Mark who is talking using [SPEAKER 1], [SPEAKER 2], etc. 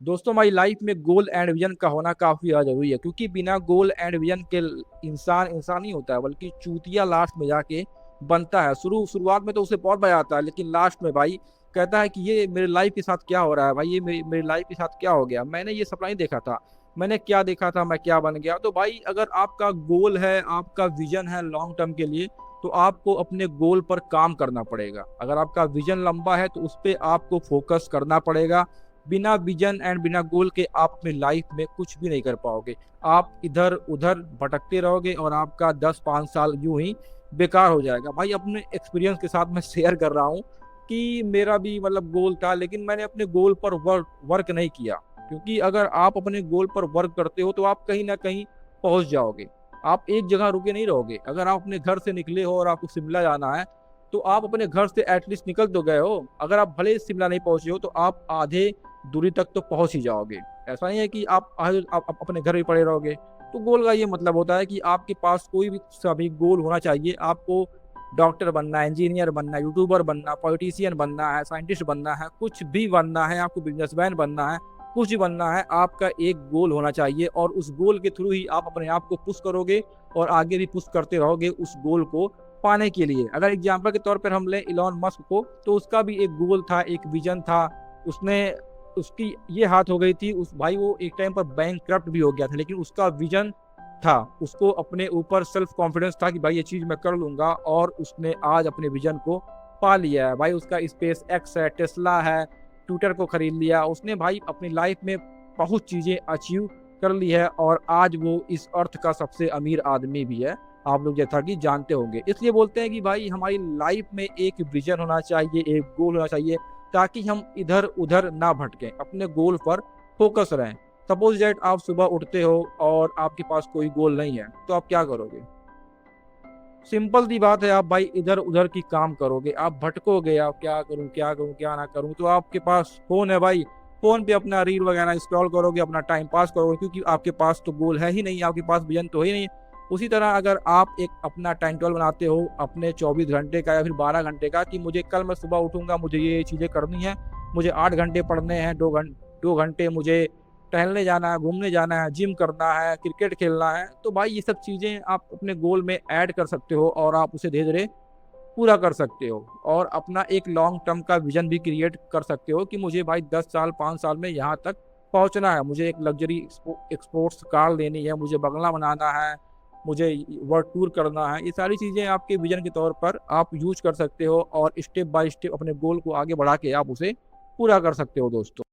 [SPEAKER 1] दोस्तों हमारी लाइफ में गोल एंड विजन का होना काफी ज़्यादा जरूरी है, क्योंकि बिना गोल एंड विजन के इंसान इंसान नहीं होता है, बल्कि चूतिया लास्ट में जाके बनता है। शुरुआत में तो उसे बहुत मजा आता है, लेकिन लास्ट में भाई कहता है कि ये मेरे लाइफ के साथ क्या हो रहा है, भाई ये मेरी लाइफ के साथ क्या हो गया, मैंने ये सपना नहीं देखा था, मैंने क्या देखा था, मैं क्या बन गया। तो भाई अगर आपका गोल है, आपका विजन है लॉन्ग टर्म के लिए, तो आपको अपने गोल पर काम करना पड़ेगा। अगर आपका विजन लंबा है तो उस पर आपको फोकस करना पड़ेगा। बिना विजन एंड बिना गोल के आप अपनी लाइफ में कुछ भी नहीं कर पाओगे। आप इधर उधर भटकते रहोगे और आपका 10-5 साल यूं ही बेकार हो जाएगा। भाई अपने एक्सपीरियंस के साथ मैं शेयर कर रहा हूँ कि मेरा भी मतलब गोल था, लेकिन मैंने अपने गोल पर वर्क नहीं किया। क्योंकि अगर आप अपने गोल पर वर्क करते हो तो आप कहीं ना कहीं पहुंच जाओगे। आप एक जगह रुके नहीं रहोगे। अगर आप अपने घर से निकले हो और आपको शिमला जाना है, तो आप अपने घर से एटलीस्ट निकल तो गए हो। अगर आप भले शिमला नहीं पहुंचे हो तो आप आधे दूरी तक तो पहुंच ही जाओगे। ऐसा नहीं है कि आप अपने घर ही पड़े रहोगे। तो गोल का ये मतलब होता है कि आपके पास कोई भी सभी गोल होना चाहिए। आपको डॉक्टर बनना है, इंजीनियर बनना है, यूट्यूबर बनना, पॉलिटिशियन बनना है, साइंटिस्ट बनना है, कुछ भी बनना है, आपको बिजनेसमैन बनना है, कुछ भी बनना है, आपका एक गोल होना चाहिए और उस गोल के थ्रू ही आप अपने आप को पुश करोगे और आगे भी पुश करते रहोगे उस गोल को पाने के लिए। अगर एग्जाम्पल के तौर पर हम लें इलॉन मस्क को, तो उसका भी एक गोल था, एक विजन था। उसने उसकी ये हाथ हो गई थी, उस भाई वो एक टाइम पर बैंक करप्ट भी हो गया था, लेकिन उसका विजन था, उसको अपने ऊपर सेल्फ कॉन्फिडेंस था कि भाई ये चीज मैं कर लूंगा, और उसने आज अपने विजन को पा लिया है। भाई उसका स्पेस एक्स है, टेस्ला है, ट्विटर को खरीद लिया उसने। भाई अपनी लाइफ में बहुत चीजें अचीव कर ली है और आज वो इस अर्थ का सबसे अमीर आदमी भी है। आप लोग जैसा कि जानते होंगे। इसलिए बोलते हैं कि भाई हमारी लाइफ में एक विजन होना चाहिए, एक गोल होना चाहिए, ताकि हम इधर उधर ना भटकें, अपने गोल पर फोकस रहें। सपोज दैट आप सुबह उठते हो और आपके पास कोई गोल नहीं है, तो आप क्या करोगे? सिंपल सी बात है, आप भाई इधर उधर की काम करोगे, आप भटकोगे। आप क्या करूं क्या करूं क्या ना करूं। तो आपके पास फोन है भाई, फोन पे अपना रील वगैरह स्क्रॉल करोगे, अपना टाइम पास करोगे, क्योंकि आपके पास तो गोल है ही नहीं, आपके पास विजन तो है ही नहीं। उसी तरह अगर आप एक अपना टाइम टेबल बनाते हो अपने 24 घंटे का या फिर 12 घंटे का, कि मुझे कल मैं सुबह उठूंगा, मुझे ये चीज़ें करनी है, मुझे 8 घंटे पढ़ने हैं, 2 घंटे मुझे टहलने जाना है, घूमने जाना है, जिम करना है, क्रिकेट खेलना है, तो भाई ये सब चीज़ें आप अपने गोल में ऐड कर सकते हो और आप उसे धीरे धीरे पूरा कर सकते हो। और अपना एक लॉन्ग टर्म का विजन भी क्रिएट कर सकते हो कि मुझे भाई 10 साल 5 साल में यहाँ तक पहुँचना है, मुझे एक लग्जरी एक्सपोर्ट्स कार लेनी है, मुझे बंगला बनाना है, मुझे वर्ल्ड टूर करना है। ये सारी चीज़ें आपके विजन के तौर पर आप यूज कर सकते हो और स्टेप बाय स्टेप अपने गोल को आगे बढ़ा के आप उसे पूरा कर सकते हो दोस्तों।